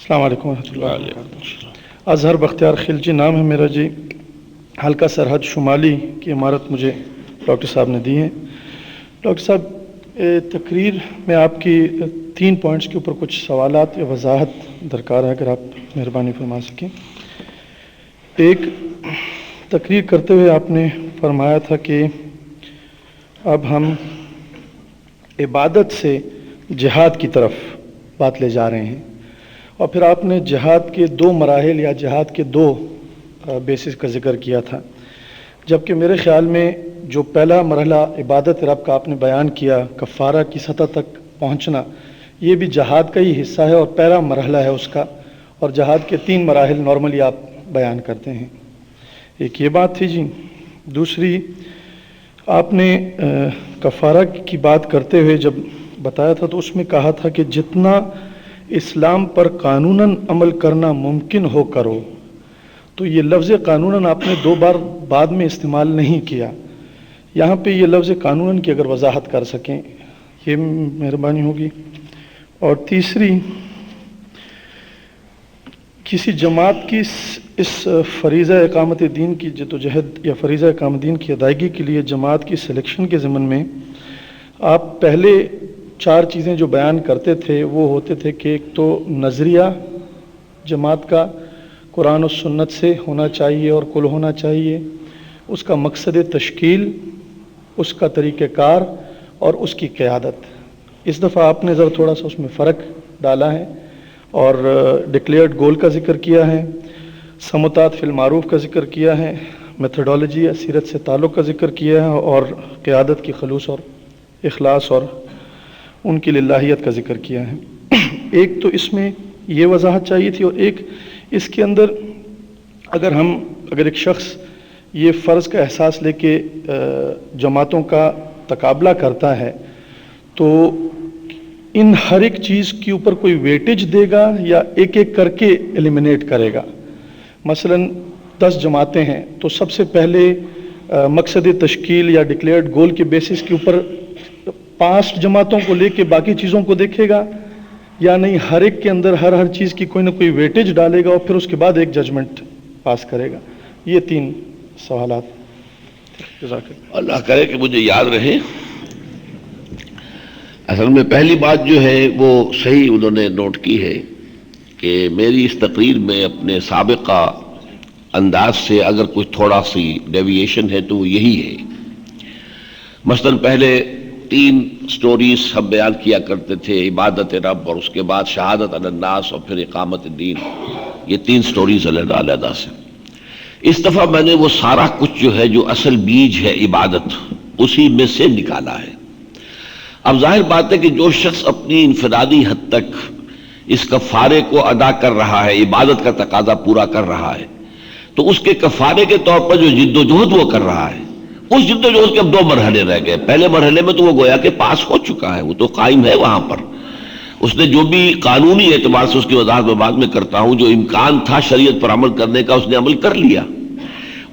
السلام علیکم ورحمۃ اللہ وبرکاتہ۔ اظہر بختیار خلجی نام ہے میرا جی، حلقہ سرحد شمالی کی عمارت مجھے ڈاکٹر صاحب نے دی ہے۔ ڈاکٹر صاحب، تقریر میں آپ کی 3 پوائنٹس کے اوپر کچھ سوالات یا وضاحت درکار ہے، اگر آپ مہربانی فرما سکیں۔ ایک، تقریر کرتے ہوئے آپ نے فرمایا تھا کہ اب ہم عبادت سے جہاد کی طرف بات لے جا رہے ہیں، اور پھر آپ نے جہاد کے 2 مراحل یا جہاد کے 2 بیسس کا ذکر کیا تھا، جبکہ میرے خیال میں جو پہلا مرحلہ عبادت رب کا آپ نے بیان کیا، کفارہ کی سطح تک پہنچنا، یہ بھی جہاد کا ہی حصہ ہے اور پہلا مرحلہ ہے اس کا، اور جہاد کے 3 مراحل نارملی آپ بیان کرتے ہیں۔ ایک یہ بات تھی جی۔ دوسری، آپ نے کفارہ کی بات کرتے ہوئے جب بتایا تھا تو اس میں کہا تھا کہ جتنا اسلام پر قانوناً عمل کرنا ممکن ہو کرو، تو یہ لفظ قانوناً آپ نے 2 بار بعد میں استعمال نہیں کیا، یہاں پہ یہ لفظ قانوناً کی اگر وضاحت کر سکیں یہ مہربانی ہوگی۔ اور تیسری، کسی جماعت کی اس فریضہ اقامت دین کی جدوجہد یا فریضہ اقامت دین کی ادائیگی کے لیے جماعت کی سلیکشن کے ضمن میں آپ پہلے 4 چیزیں جو بیان کرتے تھے وہ ہوتے تھے کہ ایک تو نظریہ جماعت کا قرآن و سنت سے ہونا چاہیے اور کل ہونا چاہیے، اس کا مقصد تشکیل، اس کا طریقہ کار اور اس کی قیادت۔ اس دفعہ آپ نے ذرا تھوڑا سا اس میں فرق ڈالا ہے اور ڈکلیئرڈ گول کا ذکر کیا ہے، سموتات فی المعروف کا ذکر کیا ہے، میتھڈولوجی یا سیرت سے تعلق کا ذکر کیا ہے، اور قیادت کی خلوص اور اخلاص اور ان کی للہیت کا ذکر کیا ہے۔ ایک تو اس میں یہ وضاحت چاہیے تھی، اور ایک اس کے اندر اگر ایک شخص یہ فرض کا احساس لے کے جماعتوں کا تقابلہ کرتا ہے تو ان ہر ایک چیز کے اوپر کوئی ویٹیج دے گا یا ایک ایک کر کے ایلیمنیٹ کرے گا؟ مثلا 10 جماعتیں ہیں تو سب سے پہلے مقصد تشکیل یا ڈکلیئرڈ گول کے بیسس کے اوپر 5 جماعتوں کو لے کے باقی چیزوں کو دیکھے گا، یا نہیں ہر ایک کے اندر ہر چیز کی کوئی نہ کوئی ویٹیج ڈالے گا اور پھر اس کے بعد ایک ججمنٹ پاس کرے گا؟ یہ 3 سوالات۔ جزاک اللہ کرے کہ مجھے یاد رہے۔ اصل میں پہلی بات جو ہے وہ صحیح انہوں نے نوٹ کی ہے کہ میری اس تقریر میں اپنے سابقہ انداز سے اگر کچھ تھوڑا سی ڈیویشن ہے تو وہ یہی ہے۔ مثلا پہلے 3 سٹوریز ہم بیان کیا کرتے تھے، عبادت رب، اور اس کے بعد شہادت علی الناس، اور پھر اقامت دین۔ یہ 3 سٹوریز علیحدہ علیحدہ سے۔ اس دفعہ میں نے وہ سارا کچھ جو ہے جو اصل بیج ہے عبادت، اسی میں سے نکالا ہے۔ اب ظاہر بات ہے کہ جو شخص اپنی انفرادی حد تک اس کفارے کو ادا کر رہا ہے، عبادت کا تقاضا پورا کر رہا ہے، تو اس کے کفارے کے طور پر جو جد و جہد وہ کر رہا ہے، اس جد و جہد کے اب 2 مرحلے رہ گئے۔ پہلے مرحلے میں تو وہ گویا کہ پاس ہو چکا ہے، وہ تو قائم ہے وہاں پر، اس نے جو بھی قانونی اعتبار سے، اس کی وضاحت میں بعد میں کرتا ہوں، جو امکان تھا شریعت پر عمل کرنے کا اس نے عمل کر لیا،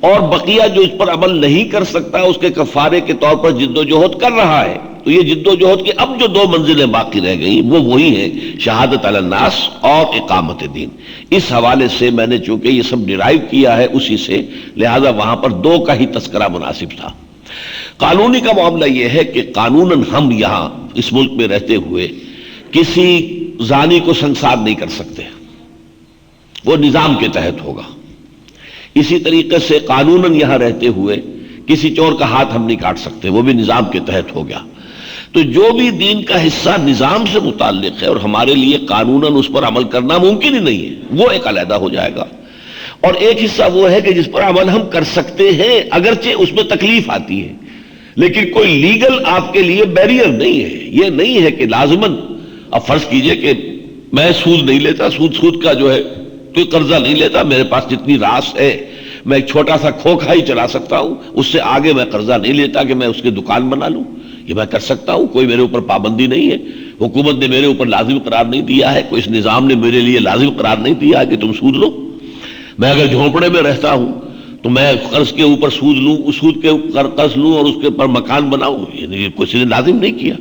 اور بقیہ جو اس پر عمل نہیں کر سکتا اس کے کفارے کے طور پر جد و جہد کر رہا ہے۔ تو یہ جد و جہد کی اب جو 2 منزلیں باقی رہ گئیں وہ وہی ہیں، شہادت علی الناس اور اقامت دین۔ اس حوالے سے میں نے چونکہ یہ سب ڈرائیو کیا ہے اسی سے، لہذا وہاں پر 2 کا ہی تذکرہ مناسب تھا۔ قانونی کا معاملہ یہ ہے کہ قانوناً ہم یہاں اس ملک میں رہتے ہوئے کسی زانی کو سنسار نہیں کر سکتے، وہ نظام کے تحت ہوگا۔ اسی طریقے سے قانوناً یہاں رہتے ہوئے کسی چور کا ہاتھ ہم نہیں کاٹ سکتے، وہ بھی نظام کے تحت ہو گیا۔ تو جو بھی دین کا حصہ نظام سے متعلق ہے اور ہمارے لیے قانوناً اس پر عمل کرنا ممکن ہی نہیں ہے، وہ ایک علیحدہ ہو جائے گا۔ اور ایک حصہ وہ ہے کہ جس پر عمل ہم کر سکتے ہیں، اگرچہ اس میں تکلیف آتی ہے، لیکن کوئی لیگل آپ کے لیے بیریئر نہیں ہے۔ یہ نہیں ہے کہ لازماً، اب فرض کیجئے کہ میں سود نہیں لیتا، سود کا جو ہے کوئی قرضہ نہیں لیتا، میرے پاس جتنی راس ہے میں ایک چھوٹا سا کھوکھا ہی چلا سکتا ہوں، اس سے آگے میں قرضہ نہیں لیتا کہ میں اس کی دکان بنا لوں، یہ میں کر سکتا ہوں، کوئی میرے اوپر پابندی نہیں ہے، حکومت نے میرے اوپر لازم قرار نہیں دیا ہے، کوئی اس نظام نے میرے لیے لازم قرار نہیں دیا ہے کہ تم سود لو۔ میں اگر جھونپڑے میں رہتا ہوں تو میں قرض کے اوپر سود لوں، اس سود کے اوپر قرض لوں اور اس کے اوپر مکان بناؤں، یہ کسی نے لازم نہیں کیا۔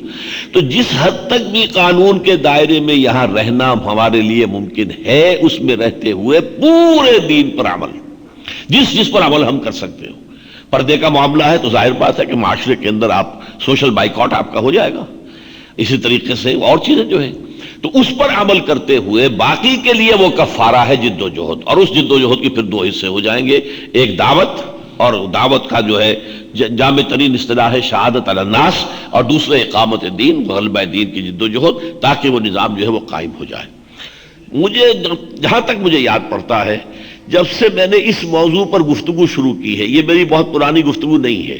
تو جس حد تک بھی قانون کے دائرے میں یہاں رہنا ہمارے لیے ممکن ہے، اس میں رہتے ہوئے پورے دین پر عمل، جس پر عمل ہم کر سکتے ہو۔ پردے کا معاملہ ہے تو ظاہر بات ہے کہ معاشرے کے اندر آپ سوشل بائیکاٹ آپ کا ہو جائے گا، اسی طریقے سے اور چیزیں جو ہیں، تو اس پر عمل کرتے ہوئے باقی کے لیے وہ کفارہ ہے جد و جہد، اور اس جد و جہد کی پھر دو حصے ہو جائیں گے، ایک دعوت، اور دعوت کا جو ہے جامع ترین اصطلاح ہے شہادت علی الناس، اور دوسرے اقامت دین، غلبہ دین کی جد و جہد، تاکہ وہ نظام جو ہے وہ قائم ہو جائے۔ مجھے جہاں تک مجھے یاد پڑتا ہے، جب سے میں نے اس موضوع پر گفتگو شروع کی ہے، یہ میری بہت پرانی گفتگو نہیں ہے،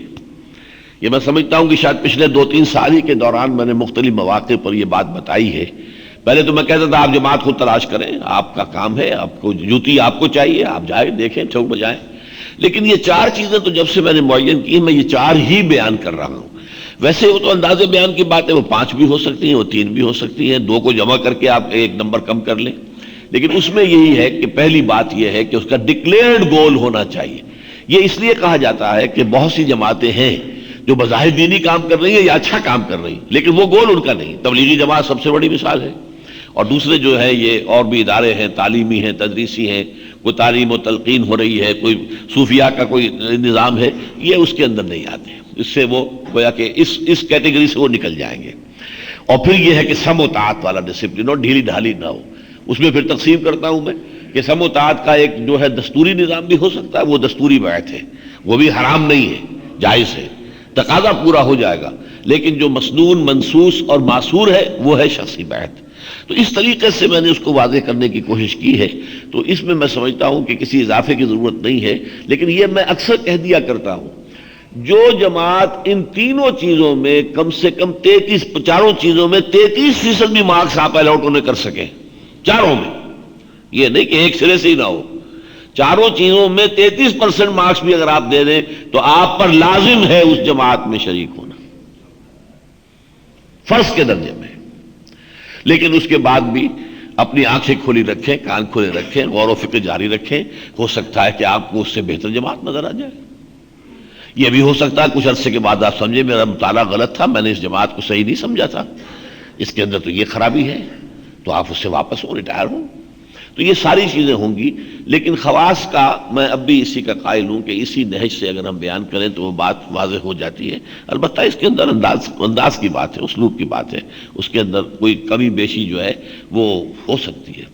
یہ میں سمجھتا ہوں کہ شاید پچھلے 2-3 سال ہی کے دوران میں نے مختلف مواقع پر یہ بات بتائی ہے۔ پہلے تو میں کہتا تھا آپ جماعت خود تلاش کریں، آپ کا کام ہے، آپ کو جوتی آپ کو چاہیے، آپ جائیں دیکھیں چوک بجائیں، لیکن یہ 4 چیزیں تو جب سے میں نے معین کی میں یہ 4 ہی بیان کر رہا ہوں۔ ویسے وہ تو اندازے بیان کی بات ہے، وہ 5 بھی ہو سکتی ہیں، وہ 3 بھی ہو سکتی ہیں، 2 کو جمع کر کے آپ 1 نمبر کم کر لیں، لیکن اس میں یہی ہے کہ پہلی بات یہ ہے کہ اس کا ڈکلیئرڈ گول ہونا چاہیے۔ یہ اس لیے کہا جاتا ہے کہ بہت سی جماعتیں ہیں جو بظاہر دینی کام کر رہی ہیں یا اچھا کام کر رہی ہیں، لیکن وہ گول ان کا نہیں۔ تبلیغی جماعت سب سے بڑی مثال ہے، اور دوسرے جو ہے یہ اور بھی ادارے ہیں، تعلیمی ہیں، تدریسی ہیں، کوئی تعلیم و تلقین ہو رہی ہے، کوئی صوفیہ کا کوئی نظام ہے، یہ اس کے اندر نہیں آتے، اس سے وہ گویا کہ اس کیٹیگری سے وہ نکل جائیں گے۔ اور پھر یہ ہے کہ سم و طاعت والا ڈسپلن، اور ڈھیلی ڈھالی نہ ہو۔ اس میں پھر تقسیم کرتا ہوں میں کہ سم و طاعت کا ایک جو ہے دستوری نظام بھی ہو سکتا ہے، وہ دستوری بیعت ہے، وہ بھی حرام نہیں ہے، جائز ہے، تقاضا پورا ہو جائے گا، لیکن جو مسنون منصوص اور معصور ہے وہ ہے شخصی بیعت۔ تو اس طریقے سے میں نے اس کو واضح کرنے کی کوشش کی ہے، تو اس میں میں سمجھتا ہوں کہ کسی اضافے کی ضرورت نہیں ہے، لیکن یہ میں اکثر کہہ دیا کرتا ہوں، جو جماعت ان تینوں چیزوں میں کم سے کم 4 چیزوں میں 33% بھی مارکس آپ الاٹ انہیں کر سکیں، چاروں میں، یہ نہیں کہ ایک سرے سے ہی نہ ہو، 4 چیزوں میں 33% مارکس بھی اگر آپ دے دیں تو آپ پر لازم ہے اس جماعت میں شریک ہونا، فرض کے درجے میں۔ لیکن اس کے بعد بھی اپنی آنکھیں کھلی رکھیں، کان کھلے رکھیں، غور و فکر جاری رکھیں، ہو سکتا ہے کہ آپ کو اس سے بہتر جماعت نظر آ جائے۔ یہ بھی ہو سکتا ہے کچھ عرصے کے بعد آپ سمجھے میرا مطالعہ غلط تھا، میں نے اس جماعت کو صحیح نہیں سمجھا تھا، اس کے اندر تو یہ خرابی ہے، تو آپ اس سے واپس ہو، ریٹائر ہوں۔ تو یہ ساری چیزیں ہوں گی، لیکن خواص کا میں اب بھی اسی کا قائل ہوں کہ اسی نہج سے اگر ہم بیان کریں تو وہ بات واضح ہو جاتی ہے۔ البتہ اس کے اندر انداز کی بات ہے، اسلوب کی بات ہے، اس کے اندر کوئی کمی بیشی جو ہے وہ ہو سکتی ہے۔